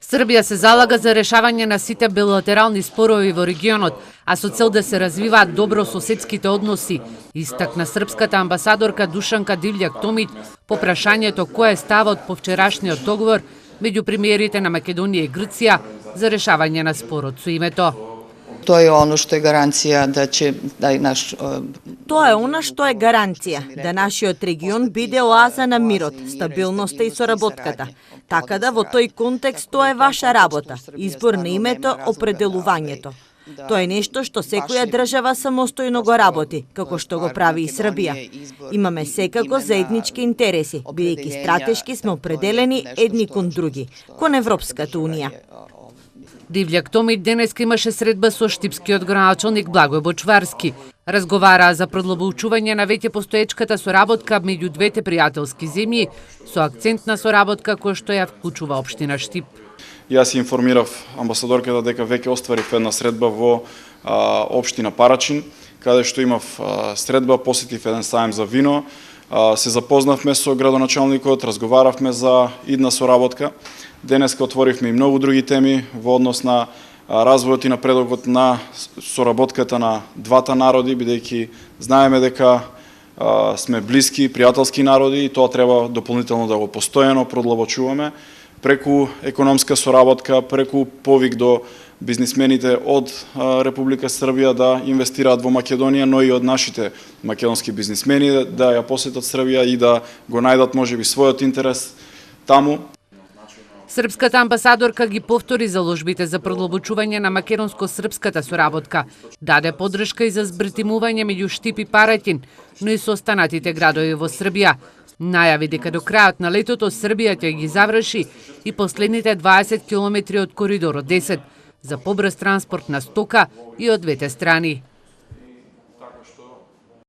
Србија се залага за решавање на сите билатерални спорови во регионот, а со цел да се развиваат добрососедските односи, истакна српската амбасадорка Душанка Дивљак Томиć по прашањето кој е ставот по вчерашниот договор меѓу премиерите на Македонија и Грција за решавање на спорот со името. Тоа е оно што е гаранција да ќе наш Тоа е она што е гаранција да нашиот регион биде оаза на мирот, стабилноста и соработката. Така да во тој контекст тоа е ваша работа, избор на името, определувањето. Тоа е нешто што секоја држава самостојно го работи, како што го прави и Србија. Имаме секако заеднички интереси, бидејќи стратешки сме определени едни кон други, кон Европската унија. Дивљак Томиć денеска имаше средба со штипскиот граначалник Благој Бочварски. Разговараа за продлабочување на веќе постоечката соработка меѓу двете пријателски земји, со акцент на соработка која што ја вклучува општина Штип. Јас информирав амбасадорката дека веќе остварив една средба во општина Парачин, каде што имав средба, посетив еден сајм за вино, се запознавме со градоначалникот, разговаравме за идна соработка. Денеска отворивме и многу други теми во однос на развојот и напредокот на соработката на двата народи, бидејќи знаеме дека сме блиски, пријателски народи и тоа треба дополнително да го постојано продлабочуваме преку економска соработка, преку повик до бизнисмените од Република Србија да инвестираат во Македонија, но и од нашите македонски бизнисмени да ја посетат Србија и да го најдат можеби својот интерес таму. Српската амбасадорка ги повтори заложбите за продлабочување на македонско-српската соработка, даде поддршка и за збртимување меѓу Штип и Паратин, но и со останатите градови во Србија. Најави дека до крајот на летото Србија ќе ги заврши и последните 20 километри од коридорот 10 за побрз транспорт на стока и од двете страни.